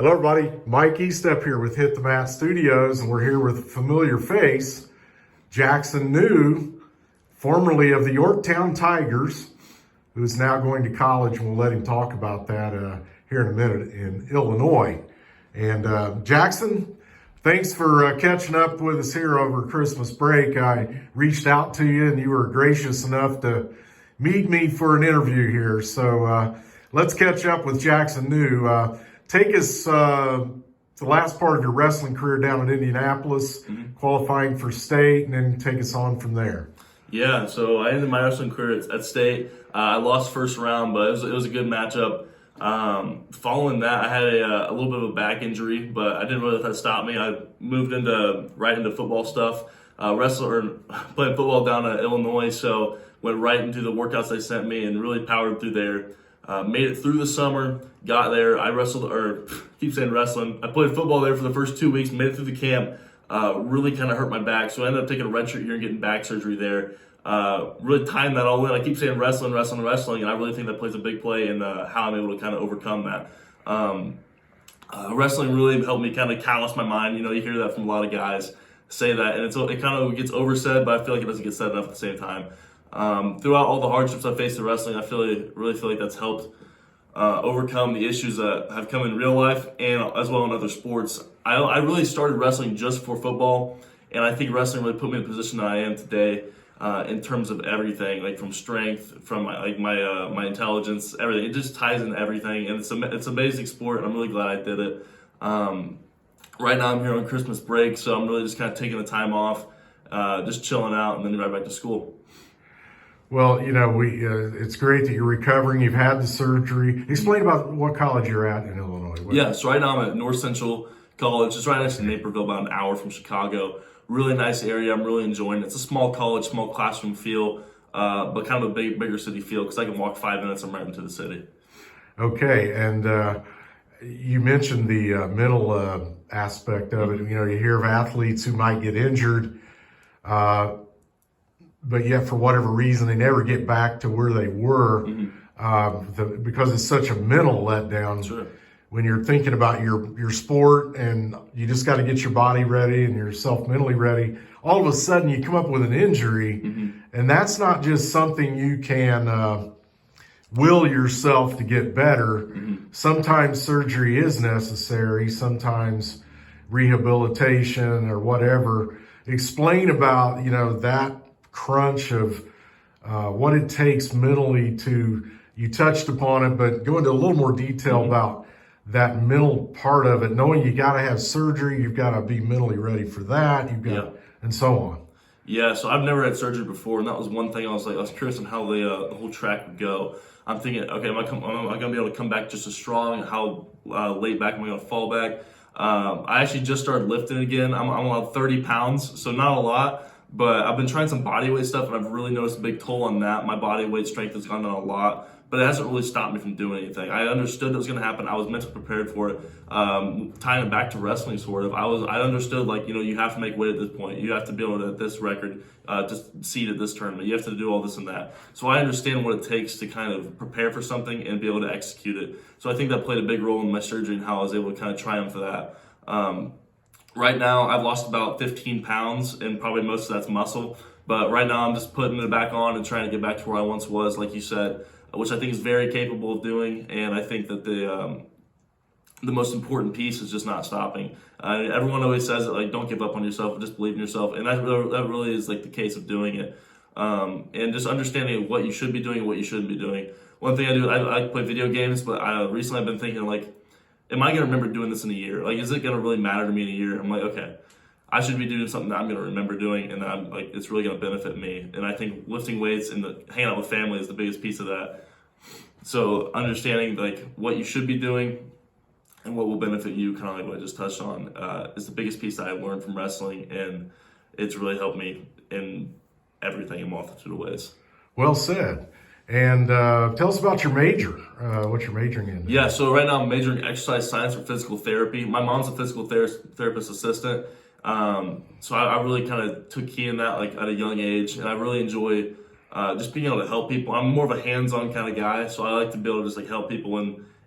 Hello, everybody. Mike Eastep here with Hit the Mat Studios, and we're here with a familiar face, Jackson New, formerly of the Yorktown Tigers, who is now going to college, and we'll let him talk about that here in a minute in Illinois. And Jackson, thanks for catching up with us here over Christmas break. I reached out to you, and you were gracious enough to meet me for an interview here. So let's catch up with Jackson New. Take us to the last part of your wrestling career down in Indianapolis, qualifying for state, and then take us on from there. Yeah, so I ended my wrestling career at state. I lost first round, but it was a good matchup. Following that, I had a little bit of a back injury, but I didn't really let that stop me. I moved right into football stuff, playing football down in Illinois, so went right into the workouts they sent me and really powered through there. Made it through the summer, got there. I keep saying wrestling. I played football there for the first 2 weeks, made it through the camp. Really kind of hurt my back, so I ended up taking a redshirt year and getting back surgery there. Really tying that all in. I keep saying wrestling, and I really think that plays a big play in how I'm able to kind of overcome that. Wrestling really helped me kind of callous my mind. You know, you hear that from a lot of guys say that, and it kind of gets oversaid, but I feel like it doesn't get said enough at the same time. Throughout all the hardships I faced in wrestling, I really feel like that's helped overcome the issues that have come in real life and as well in other sports. I really started wrestling just for football, and I think wrestling really put me in the position that I am today in terms of everything, like from strength, from my intelligence, everything. It just ties into everything, and it's an amazing sport, and I'm really glad I did it. Right now I'm here on Christmas break, so I'm really just kind of taking the time off, just chilling out, and then right back to school. Well, you know, it's great that you're recovering. You've had the surgery. Explain about what college you're at in Illinois. Yeah, so right now I'm at North Central College. It's right next to Naperville, about an hour from Chicago. Really nice area. I'm really enjoying it. It's a small college, small classroom feel, but kind of a bigger city feel because I can walk 5 minutes. I'm right into the city. Okay, and you mentioned the mental aspect of it. You know, you hear of athletes who might get injured, but yet for whatever reason they never get back to where they were because it's such a mental letdown. Sure. When you're thinking about your sport and you just got to get your body ready and yourself mentally ready, all of a sudden you come up with an injury, and that's not just something you can will yourself to get better. Sometimes surgery is necessary, sometimes rehabilitation or whatever. Explain about, you know, that crunch of what it takes mentally you touched upon it, but go into a little more detail about that mental part of it, knowing you got to have surgery, you've got to be mentally ready for that, and so on. Yeah, so I've never had surgery before, and that was one thing I was curious on how the whole track would go. I'm thinking, okay, am I going to be able to come back just as strong? How late back am I going to fall back? I actually just started lifting again. I'm about 30 pounds, so not a lot. But I've been trying some body weight stuff, and I've really noticed a big toll on that. My body weight strength has gone down a lot, but it hasn't really stopped me from doing anything. I understood it was going to happen. I was mentally prepared for it. Tying it back to wrestling, sort of, I understood, you have to make weight at this point. You have to be able to, at this record, to seed at this tournament. You have to do all this and that. So I understand what it takes to kind of prepare for something and be able to execute it. So I think that played a big role in my surgery and how I was able to kind of triumph for that. Right now, I've lost about 15 pounds, and probably most of that's muscle. But right now, I'm just putting it back on and trying to get back to where I once was, like you said, which I think is very capable of doing. And I think that the most important piece is just not stopping. Everyone always says it, like, don't give up on yourself, just believe in yourself. And that really is like the case of doing it. And just understanding what you should be doing and what you shouldn't be doing. One thing I do, I play video games, but recently I've been thinking, like, am I going to remember doing this in a year? Like, is it going to really matter to me in a year? I'm like, okay, I should be doing something that I'm going to remember doing, and that it's really going to benefit me. And I think lifting weights and hanging out with family is the biggest piece of that. So understanding, like, what you should be doing and what will benefit you, kind of like what I just touched on, is the biggest piece that I learned from wrestling, and it's really helped me in everything in a multitude of ways. Well said. And tell us about your major, what you're majoring in. Yeah, so right now I'm majoring in exercise science for physical therapy. My mom's a physical therapist assistant, so I really kind of took key in that, like, at a young age, and I really enjoy just being able to help people. I'm more of a hands-on kind of guy, so I like to be able to just, like, help people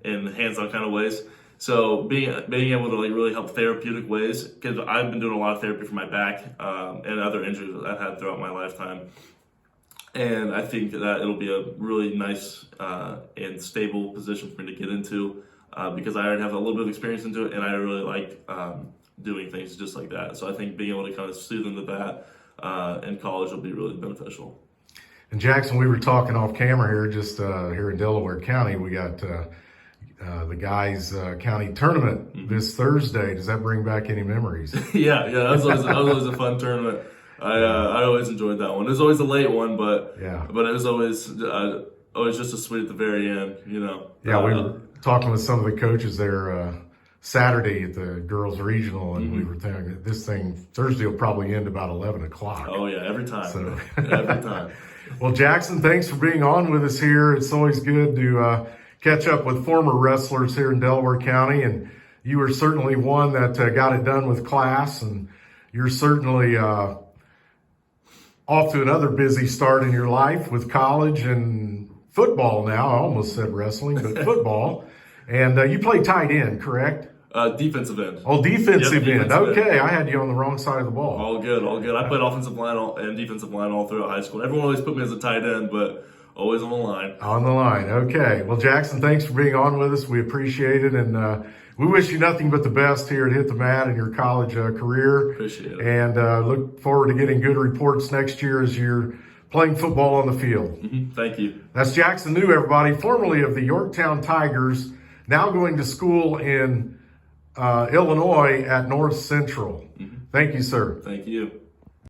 in hands-on kind of ways. So being able to like really help therapeutic ways, because I've been doing a lot of therapy for my back and other injuries that I've had throughout my lifetime. And I think that it'll be a really nice and stable position for me to get into because I already have a little bit of experience into it, and I really like doing things just like that. So I think being able to kind of soothe into that in college will be really beneficial. And Jackson, we were talking off camera here, just here in Delaware County. We got the guys' county tournament this Thursday. Does that bring back any memories? Yeah, that was always a fun tournament. I always enjoyed that one. It was always a late one, but it was always just as sweet at the very end, you know. Yeah, we were talking with some of the coaches there Saturday at the girls regional, and we were thinking this thing Thursday will probably end about 11 o'clock. Oh yeah, every time. So. Every time. Well, Jackson, thanks for being on with us here. It's always good to catch up with former wrestlers here in Delaware County, and you were certainly one that got it done with class, and you're certainly off to another busy start in your life with college and football now. I almost said wrestling, but football. And you play tight end, correct? Defensive end. Oh, defensive end. Defensive Okay, end. I had you on the wrong side of the ball. All good. I played offensive line and defensive line all throughout high school. Everyone always put me as a tight end, but always on the line. On the line. Okay. Well, Jackson, thanks for being on with us. We appreciate it, and we wish you nothing but the best here at Hit the Mat in your college career. Appreciate it. And look forward to getting good reports next year as you're playing football on the field. Thank you. That's Jackson New, everybody, formerly of the Yorktown Tigers, now going to school in Illinois at North Central. Thank you, sir. Thank you.